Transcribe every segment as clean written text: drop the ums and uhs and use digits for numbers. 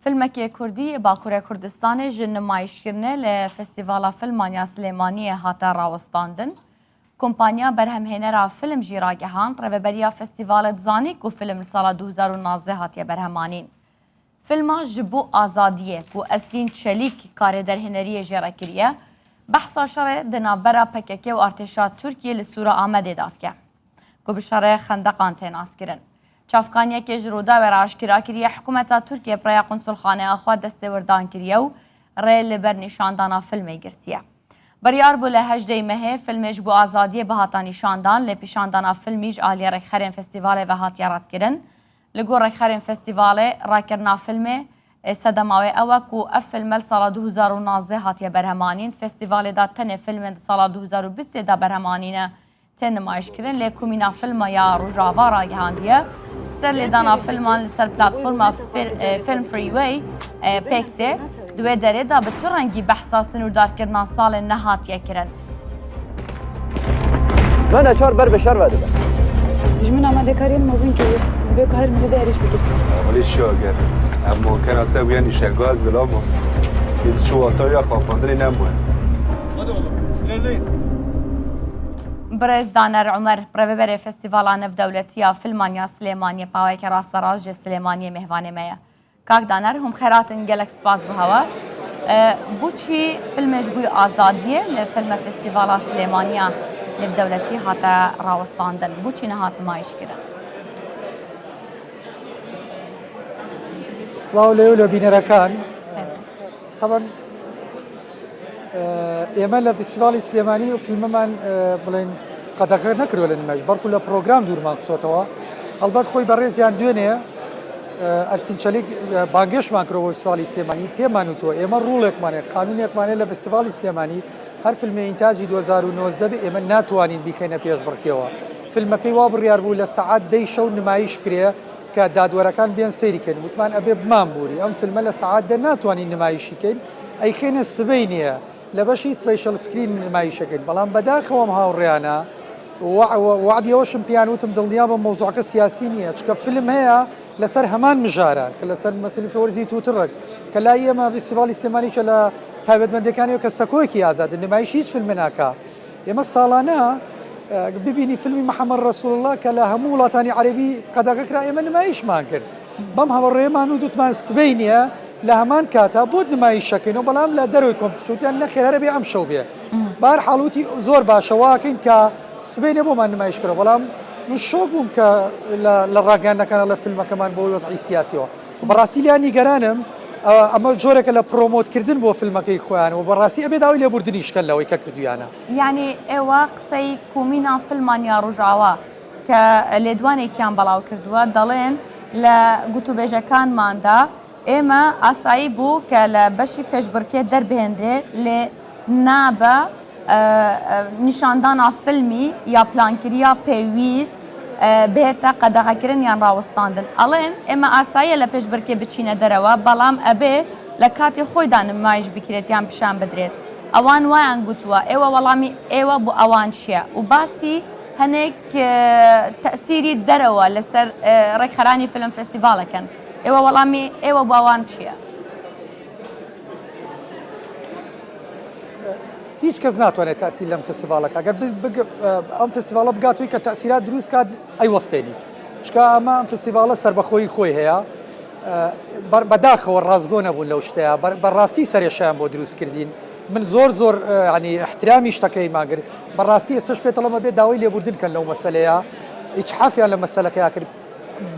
فیلمێکی کوردی باکوورە کوردستانی ji nişanîşkirine li Festîvala Filmaniya Silêmaniyê hate rawestandin. Kompanya berhemhênera film jî ragihand reveberiya Festîvala Zanîk û film li sala 2019 hatiye berhemanîn. Filma ji bo azadiyê ku Eslîn Çelîk karê derhêneriyê jê rekiriye, behsa şerê di navbera PKK û artêşa Tirkiye li Sûra Amedê datike. Ku bi şerê xendeqan tên askirin. Çavkaniyekê ji roda ve aşkira kiriye hikûmeta Tirkiye piraya konsulxaneya xwe destêwirdan kiriye û rê li ber nîşandana filmê girtiye. Biryar bû li 18 mehê filmê ji bo azadiyê bihata nîşandan lê pîşandana filmî ji aliyê Rêxerên Festîvalê ve hatiye radkirin. Li gor Rêxerên Festîvalê rakirina filmê sedema wê ew e ku ev film li sala 2019 hatiye berhemanîn. Festîvalê da tenê filmên sala 2020 da berhemanîne tên nişanîşkirin lê komîna filma ya Rojava ragihandiye. Ser lêdana filman li ser platforma Film Freeway pêk tê di wê derê da bi tu rengî behsa sinûrdarkirina salên nehatiye kirin. Me neçar ber bi şer vedibe. Dijmin amadekariyên mezin kiriye. Bê ku her milî de êriş bike. Alî şager. Em mûkena te wiyên îşegal zilama. Yê çû wataya xapandinê nebûye. Hadi oğlum, ilerleyin. Birêz Daner Umer, Rêveberê Festîvala Navdewletiya Filmaniya Silêmaniyê paweke rasteraz ji Silêmaniyê mêhvanê me ye. Kak Daner, hûn xeratin gelek spas bi hewa. Bûçî filmê ji bo azadiyê li filma Festîvala Silêmaniya Navdewletî hate rawestandin. Bûçî nehat nişanîşkirin. سلااو لێ لە بینەرەکان طبعاً ئێمە لە فستیڤالی سلێمانی و فیلمەمان بڵێن قەدەغە نەکرۆ لە نمەش بەڵکو لە پرۆگرام دوورمان قسۆتەوە هەڵبەت خۆی بەڕێزیان دوێنێ ئەرسین چەلیک بانگێشمان کرۆ بۆ فستیڤالی سلێمانی پێمان وتووە ئێمە ڕوڵێکمانێت قانونێکمانێت لە فستیڤالی سلێمانی هەر فیلمێ ئینتاجی 2019 بێ ئێمە ناتوانین بیخێنە پێش بڕکیەوە فیلمەکەی وا بڕیار بوو لە سەعات 10 شەو نمایش بکرێ کە دادوەرەکان بێن سەیریکەن وتمان ئەبێ بمان بووری ئەم فیلمە لە سەعات دە ناتوانین نمایشیکەین ئەی خێنە سبەی نییە لە بەشی سپیشەل سکرین نمایشەکەین بەڵام بەداخەوەم هاوڕێیانە وعدیەوەشم پیان وتم دڵنیا بە مۆزوعەکە سیاسی نییە چکە فیلم هەیە لەسەر هەمان مژاران کە لەسەر مەسەلی فەوەرزی تووتڕک کە لای ئێمە فستیڤالی سلێمانی کە لە تایبەتمەندەکانیەوە کە سەکۆیەکی ئازادە نمایش هیچ فیلمە ناکا ئێمە ساڵانە ببینی فیلمی محەممەد ڕەسوڵ الله کە لە هەموو وڵاتانی عەرەبی قەدەغەکرا ئێمە نمایشمان کرد بەم هەوەڕێمان و دوتمان سبەی نییە لە هەمان کاتا بۆ نمایشەکەینەوە بەڵام لە دەروی کۆمپیتیشنیان نەخێرە بێ ئەم شەو بێ بار حاڵوتی زۆر باشەواکەین کە سبەی نە بۆمان نمایش کرە بەڵام من شۆک بووم کە لە ڕاگەاندنەکانە لە فیلمەکەمان بۆ وەزعی سیاسیەوە بەڕاستی لیان نیگەرانم ئەمە جۆرێکە لە پرۆمۆتکردن بۆ فیلمەکەی خۆیان و بەڕاستی ئەبێ داوای لێبوردنیشکەن لەوەی کە کردویانە یعنی ئێوە قسەی کومینە فیلمانیا ڕۆژاوە کە لێدوانێکیان بەڵاو کردووە دەڵێن لە گوتوبێژەکانماندا ئێمە ئاسایی بوو کە لە بەشی پێشبڕکێ دەربهێنرێ لێ نابە نیشاندانا فیلمی یا پلانکرییا پێویست بێتە قەدەغەکردن یان ڕاوەستاندن ئەڵێن ئێمە ئاساییە لە پێشبڕکێ بچینە دەرەوە بەڵام ئەبێ لە کاتی خۆیدا نمایش بکرێت یان پیشان بدرێت ئەوان وایان گوتووە ئێوە وەڵامی ئێوە بۆ ئەوان چییە و باسی هەنێک تەسیری دەرەوە لەسەر ڕێکخەرانی فیلم فستیڤالەکەن ئێوە وەڵامی ئێوە بۆ ئەوان چییە؟ هیچ کەس ناتوانێت تەسیر لەم فستیڤالەکە ئەگەر ئەم فستیڤالە بگاتووی کە تەسیرات دروست کات ئەیوەستێنی چکە ئەمە ئەم فستیڤالە سەربەخۆی خۆی هەیە بەداخەوە ڕازگۆ نەبوون لەو شتەیە بەڕاستی سەرێشیان بۆ دروستکردین من زۆر ینی احترامی شتەکەی ماگرت بەڕاستی ئێستش پێتەڵەمە بێت داوای لێبوردن کەن لەو مەسەلەیە هیچ حافیان لە مەسەلەکەیا کرد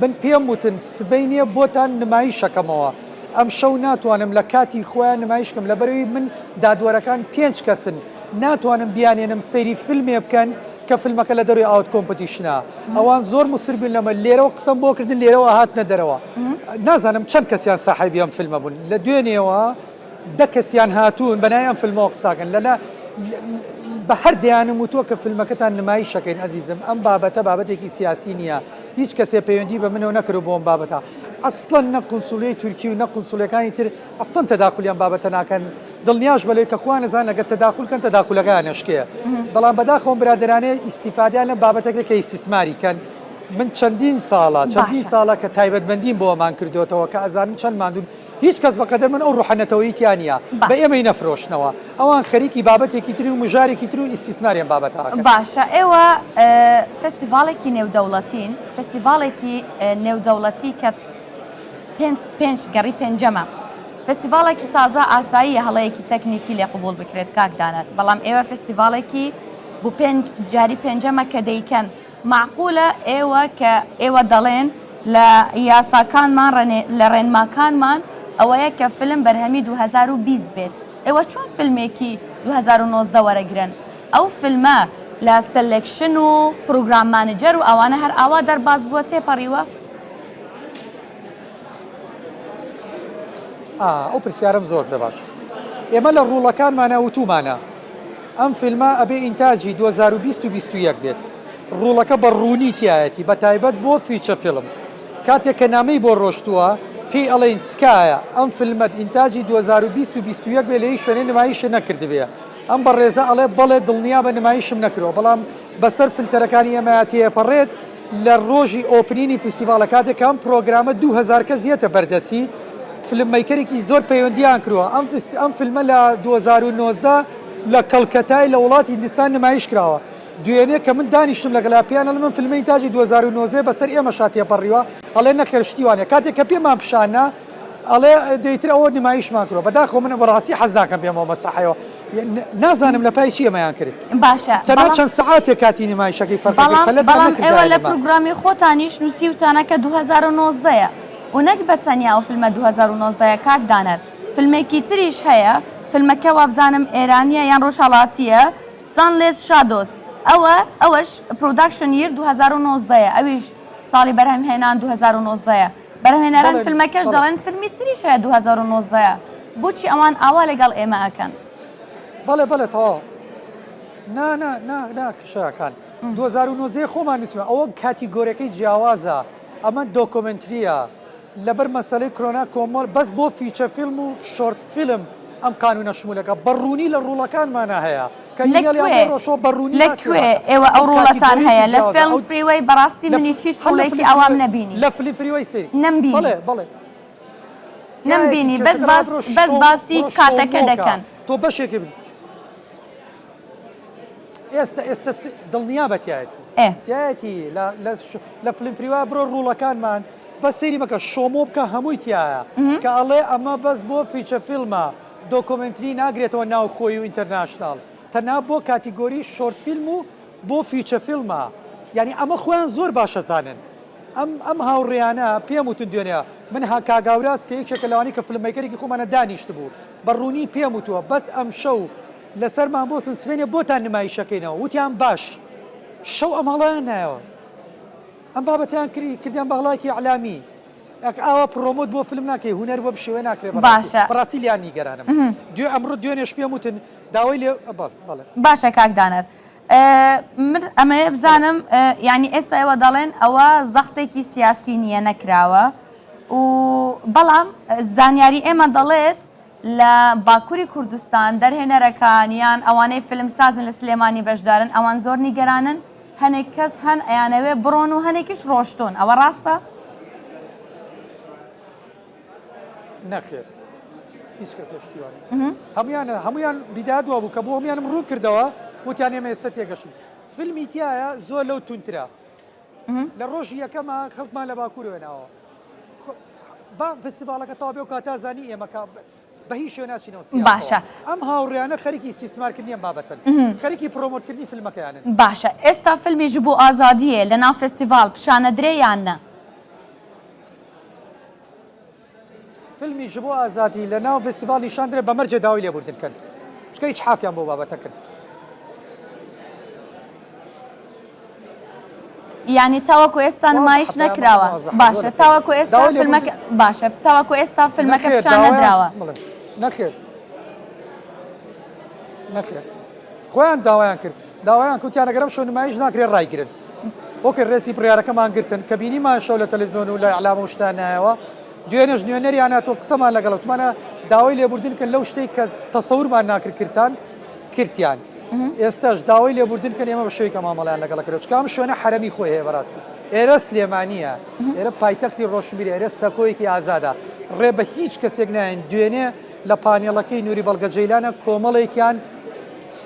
من پێم وتن سبەی نییە بۆتان نمایشەکەمەوە ئەم شەو ناتوانم لە کاتی خۆیان نمایشکەم لەبەرەوەی من دادوەرەکان 5 کەسن ناتوانم بیانێنم سەیری فیلمێ بکەن کە فیلمەکە لە دەروی ئاوت کۆمپەتیشنە ئەوان زۆر مسربین لەمە لێرەوە قسەم بۆ کردن لێرەوە هاتنە دەرەوە نازانم چەند کەسیان ساحیبی ئەم فیلمە بوون لە دوێنێەوە 10 کەسیان هاتوون بەنای ئەم فیلمەوە قساکەن لەنا بە هەر دەیانم وتووە کە فیلمەکەتان نمایشەکەین ئەزیزم ئەم بابەتە بابەتێکی سیاسی نییە هیچ کەسێ پەیوەندی بە منەوە نەکرد بۆ ئەم بابەتە ئەسڵەن نە قونسوڵیەی تورکی و نە قونسوڵەکانی تر ئەسڵەن تەداخولیان بابەتە ناکەن دڵنیاش بەلێ کە خوا نەزان ئەگەر تەداخولکەن تەداخولەکان نەشکێ بەڵام بەداخەوە برادرانەیە ئیستیفادیان لە بابەتێکە کە ئیستیسماری کەن من چەندین ساڵە کە تایبەتمەندیم بۆ ئەمان کردوێتەوە کە ئەزانم چەند ماندون هیچ کەس بەقەدەر من ئەو ڕوحەنەتەوەی تیانە بە ئێمەی نەفرۆشنەوە ئەوان خەریکی بابەتێکی تر و مژارێکی تر و ئیسیسماریان بابەتەکە باشە ئێوە فستیڤالێکی نێودەوڵەتین فستیڤالێکی نێودەوڵەتی کە پێنج گەڕی پێنجەمە فستیڤالێکی تازە ئاسایی هەڵەیەکی تەکنیکی لێ قبول بکرێت کاکدانێت بەڵام ئێوە فستیڤالێکی بۆ جاری پێنجەمە کە دەیکەن معقولە ئێوە کە ئێوە دەڵێن لە یاساکانمان لە ڕێنماکانمان ئەوەیە کە فیلم بەرهەمی 2020 بێت ئێوە چۆن فیلمێکی 2019 وەرەگرن ئەو فیلمە لە سلکشن و پروگرام مانجەر و ئەوانە هەر ئاوا دەرباز بووە تێپەڕیوە ئەو پرسیارم زۆر بەباش ئێمە لە ڕوڵەکانمانە وتومانە ئەم فیلمە ئەبێ ئینتاجی 2021 بێت ڕوڵەکە بە ڕوونی تایەتی بە تایبەت بۆ فیچە فیلم کاتێک کە نامەی بۆ ڕۆشتووە پێی ئەڵێن تکایە ئەم فیلمەت ئینتاجی 2021 بێ لە هیچ شوێنێ نمایشە نەکردبێ ئەم بەڕێزە ئەڵێ بەڵێ دڵنیا بە نمایشم نەکرەوە بەڵام بەسەر فیلتەرەکانی ئەمە تێپەڕێت لە ڕۆژی ئۆپنینی فستیڤالە کاتێک ئەم پرۆگرامە 2000 کەس یەتە بەردەسی فیلممیکەرێکی زۆر پەیوەندیان کردووە ئەم فیلمە لە 2019 لە کەلکەتای لە وڵاتی هیندستان نمایش کراوە دوێنێ کە من دانیشتم لەگەڵا پیانە من فیلمی ئینتاجی 2019 بەسەر ئێمە شاتێپەڕیوە ئەڵێ نەخێر شتیوانێ کاتێک کە پێمان پیشانە ئەڵێ دەیتر ئەوە نمایشمان کردەوە بەداخۆ من بەڕاستی حەز ناکەم پێمەوە مەسەحەوە نازانم لە پای چی ئەمەیان کرد باشە تەنها چەند سەعاتێک کاتی نمایشەکەی بەڵام ئێوە لە پروگرامی خۆتانیش نووسیوتانە کە 2019ە و نەک بەتەنیا ئەو فیلمە 2019 کاکدانێت فیلمێکی تریش هەیە فیلمەکە وابزانم ئێرانیە یان ڕۆژهەڵاتیە سانلێس شادۆس ئەوەش پرۆداکشن یر 2019 ئەویش ساڵی بەرهەمهێنان 2019 بەرهەمهێنەران فیلمەکەش دەڵێن فیلمی تریش هەیە 2019 بۆچی ئەوان ئاوا لەگەڵ ئێمە ئەکەن بەڵێ تەواو کشەکان 2019 خۆمان نووسمە ئەوە کاتیگۆرەکەی جیاوازە ئەمە دۆکۆمنتریە لەبەر مەسەلەی کۆنا کۆمەڵ بەس بۆ فیچە فیلم و شۆرت فیلم ئەم قانونە شمولەکە بەڕوونی لە ڕوڵەکانمانە هەیە لەکوێ ئێوە ئەو ڕوڵەتان هەیە لە فیلم فریوەی بەڕاستی منیش هیچ ڕوڵێکی ئەوام نەبینی لە فیلم فریوەی سری نەمبینی بەس باسی کاتەکە دەکەن تۆ بەشێکی بن ئێستا دڵنیا بەتیایەتی لە فیلم فریوە بڕۆ ڕوڵەکانمان بە سەیری مەکە شۆمۆ بکە هەمووی تایە کە ئەڵێ ئەمە بەس بۆ فیچە فیلمە دۆکۆمنتری ناگرێتەوە ناو خۆی و ئینتەرناشناڵ تەنها بۆ کاتیگۆری شۆرت فیلم و بۆ فیچە فیلمە یعنی ئەمە خۆیان زۆر باشە زانن ئەم هاوڕێیانە پێم وتن دوێنێ من کاگاوراز کە یەکێکە لەوانی کە فیلممیکەرێکی خۆمانە دانیشت بوو بەڕوونی پێم وتووە بەس ئەم شەو لەسەرمان بۆ سنسمێنێ بۆتان نمایشەکەینەوە وتیان باش شەو ئەمەڵیان نایەوە ئەم بابەتیان کردیان بەغڵاکی علامی ئاوا پرۆمۆت بۆ فیلم ناکەی هونەر بۆ بشێوە ناکرێت بەڕاستی لیان نیگەرانم ئەمڕۆ دوێنێش پێم وتن داوای لێ باشە کاکدانەت من ئەمەیە بزانم ینی ئێستا ئێوە دەڵێن ئەوە زەختێکی سیاسی نییە نەکراوە و بەڵام زانیاری ئێمە دەڵێت لە باکووری کوردستان دەرهێنەرەکانیان ئەوانەی فیلم سازن لە سلێمانی بەشدارن ئەوان زۆر نیگەرانن هەنێک کەس هەن ئەیانەوێ بڕۆن و هەنێکیش ڕۆشتون ئەوە ڕاستە؟ نەخێر هیچ کەسە شتیوانە هەمویان بیدادوە بوو کە بۆ هەمویانم ڕوو کردەوە وتیان ئێمە ئێستا تێگەشن فیلمی تایە زۆر لەو تونترە لە ڕۆژی یەکەمە خەڵکمان لە باکوور وێناوە با فستیڤالەکە تاوا بێ و کاتازانی ئێمە بە هیچ شوێ ناچینەوە باشە ئەم هاوڕێیانە خەریکی سیسمارکردنیان بابەتن خەریکی پرۆمۆتکردنی فیلمەکەیانن باشە ئێستا فیلمیش بۆ ئازادیە لە ناو فستیڤال پیشانەدرێ یان نە فیلمی ji بۆ ئازادی لە ناو فستیڤال نیشاندرێ بەمەرجێ داوای لێبوردنکەن چکە هیچ حافیان بۆ بابەتە کرد یعنی تاوەکو ئێستا نمایش نەکراوە باشە تاوەکو ئێستا فیلمەکە باشە تاوەکو ئێستا فیلمەکە پیشان نەدراوە نەخێر خۆیان داوایان کرد داوایان کوتیان ئەگەرم شەو نمایش ناکرێت ڕایگرن ئۆکە ڕێسی بڕیارەکەمان گرتن کە بینیمان شەو لە تەلەڤیزیۆن و لە ئەعلامە و شتان نایەوە دوێنێش نوێنەریانە تۆ قسەمان لەگەڵ وتمانە داوای لێبوردن کە لەو شتێک کە تەسەورمان ناکرد کردیان ئێستاش داوای لێبوردن کە ئێمە بە شوێکە مامەڵیان لەگەڵ کرێت چکام شوێنە حرەمی خۆی هەیە بەڕاستی ئێرە سلێمانیە ئێرە پایتەختی ڕۆشنبیری ئێرە سەکۆیەکی ئازادە ڕێ بە هیچ کەسێک نایەن دوێنێ لە پانێڵەکەی نووری بەڵگەجەیلانە کۆمەڵێکیان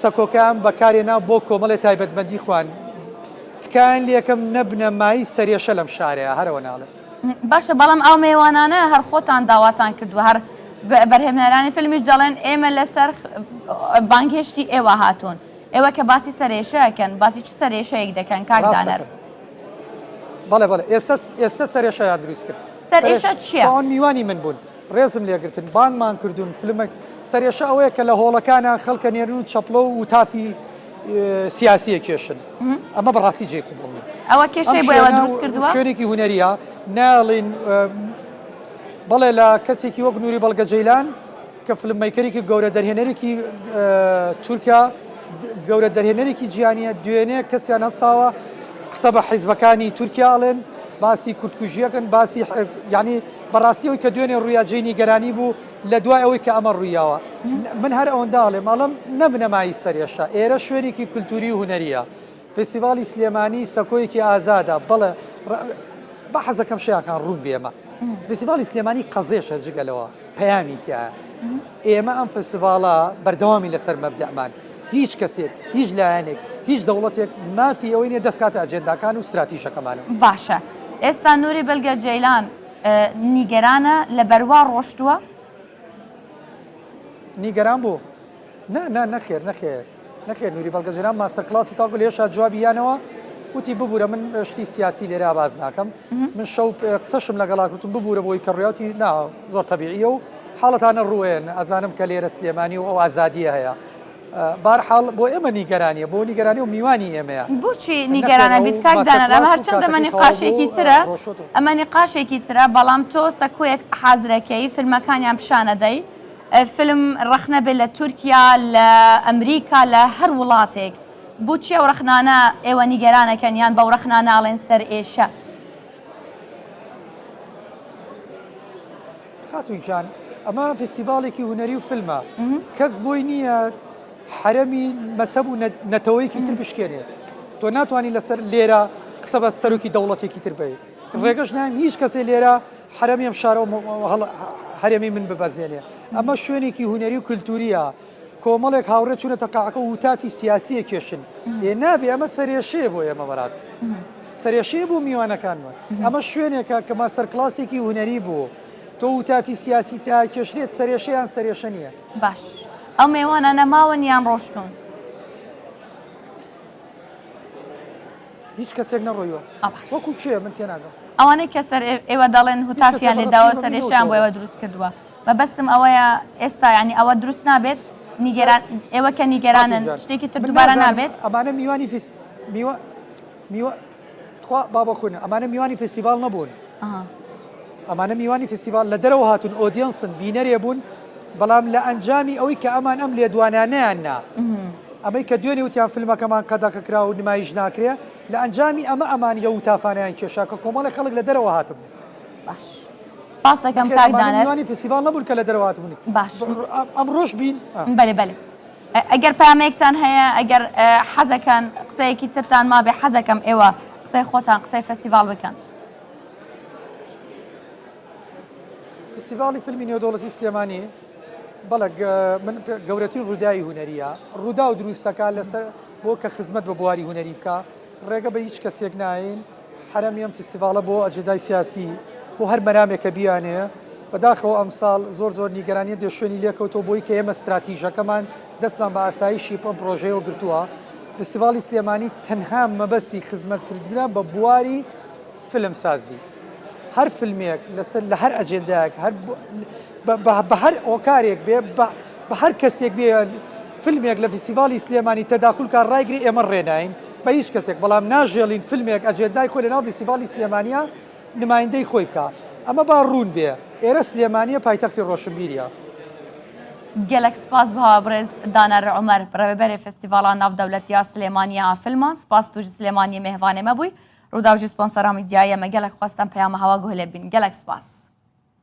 سەکۆکان بەکارێنا بۆ کۆمەڵی تایبەتمەندی خوان تکایان لێکم نەبنە مای سەرێشە لەم شارەیە هەرەوە ناڵێ باشە بەڵام ئەو میێوانانە هەر خۆتان داواتان کردووە هەر بەرهێمنەرانی فیلمیش دەڵێن ئێمە لەسەر بانگهێشتی ئێوە هاتوون ئێوە کە باسی سەرێشەکەن باسی چ سەرێشەیەک دەکەن کاکدانەر بەڵێ بەڵێ ئێستا سەرێشەیان دروست کرد سەرێشە چییە؟ ئەوان میوانی من بوون ڕێزم لێگرتن بانگمان کردوون فیلمێک سەرێشە ئەوەیە کە لە هۆڵەکانە خەڵکە نێرن و چەپڵە و تافی سیاسیە کێشن ئەمە بەڕاستی جێ قوبوڵ ئەوە کێشەی بۆ ئێوە دروست کردووە؟ شوێنێکی هونەریە ناڵین بەڵێ لە کەسێکی وەک نووری بەڵگەجەیلان کە فیلممیکەرێکی گەورە دەرهێنەرێکی تورکیا گەورە دەرهێنەرێکی جیهانیە دوێنێ کەسیان هەستاوە قسە بە حیزبەکانی تورکیاڵێن باسی کورتکوژیەکەن باسی یعنی بەڕاستیەوەی کە دوێنێ ڕوویاجێ نیگەرانی بوو لە دوای ئەوەی کە ئەمە ڕوویاوە من هەر ئەوەنداڵێ ماڵم نەبنەمایی سەرێشە ئێرە شوێنێکی کولتوری و هونەریە فستیڤالی سلێمانی سەکۆیەکی ئازادە بەڵێ بە حەزەکەم شیاکان ڕوون بێمە فستیڤالی سلێمانی قەزێشە جگەلەوە پەیامی تایە ئێمە ئەم فستیڤاڵە بەردەوامی لەسەر مەبدەمان هیچ کەسێک هیچ لایەنێک هیچ دەوڵەتێک مافی ئەوەی نیە دەستکاتە ئەجێنداکان و استراتیژەکەمانە باشە ئێستا نووری بەڵگەجەیلان نیگەرانە لە بەروا ڕۆشتووە؟ نیگەران بوو نەخێر نەخێر نووری بەڵگەجەیلان ماستەر کلاسی تاکو لێشا جوابیانەوە وتی ببوورە من شتی سیاسی لێرە باز ناکەم من شەو قسەشم لەگەڵا کردم ببوورە بۆی کە ڕێاتی زۆر تەبیعیە و حاڵەتانە ڕوێن ئەزانم کە لێرە سلێمانی و ئەو ئازادیە هەیە بارحاڵ بۆ ئێمە نیگەرانیە بۆ نیگەرانی و میوانی ئێمەیە بۆچی نیگەرانە بیت کاکدانەر ئەمە هەرچەند ئەمەنی قاشێکی ترە ئەمەنی قاشێکی ترە بەڵام تۆ سەکویەک حازرەکەی فیلمەکانیان پیشانەدەی فیلم ڕەخنە بێت لە تورکیا لە ئەمریکا لە هەر وڵاتێک بۆچی ئەو ڕەخنانە ئێوە نیگەرانەکەن یان بەو ڕەخناناڵێن سەر ئێشە خاتوونجان ئەمە فستیڤالێکی هونەری و فیلمە کەس بۆی نییە حرەمی مەسەب و نەتەوەیەکی تر بشکێنێ تۆ ناتوانانی لەسەر لێرە قسە بە سەرۆکی دەوڵەتێکی تر بێ ڕێگەش نان هیچ کەسێ لێرە حرەمی ئەم شارەوە هەرێمی من ببەزێنێ ئەمە شوێنێکی هونەری و کولتوریە کۆمەڵێک هاوڕێ چوونەتە قاعەکە و تافی سیاسیە کێشن ێ نابێ ئەمە سەرێشەیە بۆ ئێمە بەڕاست سەرێشەیە بوو میوانەکانمە ئەمە شوێنێکە کە ماستەر کلاسێکی هونەری بوو تۆ وتافی سیاسی تا کێشرێت سەرێشەیان سەرێشە نییە باش ئەو میێوانە نەماون یان ڕۆشتون هیچ کەسێک نەڕۆیوە وەکو کێ من تێناگەم ئەوانەی کە سەر ئێوە دەڵێن هوتافیان لێداوە سەرێشیان بۆ ئێوە دروست کردووە بەبەستم ئەوەیە ئێستا ینی ئەوە دروست نابێت ئێوە کە نیگەرانن شتێکی تر دووبارە نابێت ئەمانە میوانی بابە خونە ئەمانە میوانی فستیڤال نەبوون ئەمانە میوانی فستیڤال لە دەرەوە هاتون ئۆدیەنسن بینەرێ بوون بەڵام لە ئەنجامی ئەوەی کە ئەمان ئەم لێدوانانەیان نا ئەمەی کە دوێنێ وتیان فیلمەکەمان قەدەقەکرا و نمایش ناکرێ لە ئەنجامی ئەمانیە وتافانیان کێشا کە کۆمەڵی خەڵک لە دەرەوە هاتبوو باش سپاس دەکەم کاکدانەر میوانی فستیڤال نەبوون کە لە دەرەوە هاتبوونی باش ئەم ڕۆژ بین بەێ بەێ ئەگەر پامەیەکتان هەیە ئەگەر حەزەکەن قسەیەکی ترتان ما بێ حەزەکەم ئێوە قسەی خۆتان قسەی فستیڤال بکەن فستیڤالی فیلمی نێودەوڵەتی سلێمانی بەڵێ من گەورەترین ڕووداوی هونەریە ڕوودا و دروستەکە لەسەر بۆ کە خزمەت بە بواری هونەری بکە ڕێگە بە هیچ کەسێک ناین حرەمی ئەم فستیڤالە بۆ ئەجێدای سیاسی بۆ هەر مەرامێکە بیانێ بەداخەوە ئەمساڵ زۆر نیگەرانیە دێ شوێنی لێکەوتەوە بۆی کە ئێمە استراتیژەکەمان دەستمان بە ئاسایشی ئەم پرۆژەیەوە گرتووە فستیڤالی سلێمانی تەنها مەبەستی خزمەتکردنە بە بواری فیلمسازی هەر فیلمێک لەسەر لە هەر ئەجێندایەک بە هەر ئۆکارێک بێ بە هەر کەسێک بێ فیلمێک لە فستیڤالی سلێمانی تەداخل کار ڕایگری ئێمە ڕێناین بە هیچ کەسێک بەڵام ناژێڵین فیلمێک ئەجێندای خۆی لەناو فستیڤالی سلێمانیە نمایندەی خۆی بکە ئەمە با ڕوون بێ ئێرە سلێمانیە پایتەختی ڕۆشنبیریە gelek spas biha birêz Daner Umer rêveberê Festîvala Navdewletiya Silêmaniya Filman spas tu ji Silêmaniyê mêhvanê me bûyî Rûdaw jî sponsora mîdyayê me gelek xwestem peyama hewa guhilê bîn gelek spas.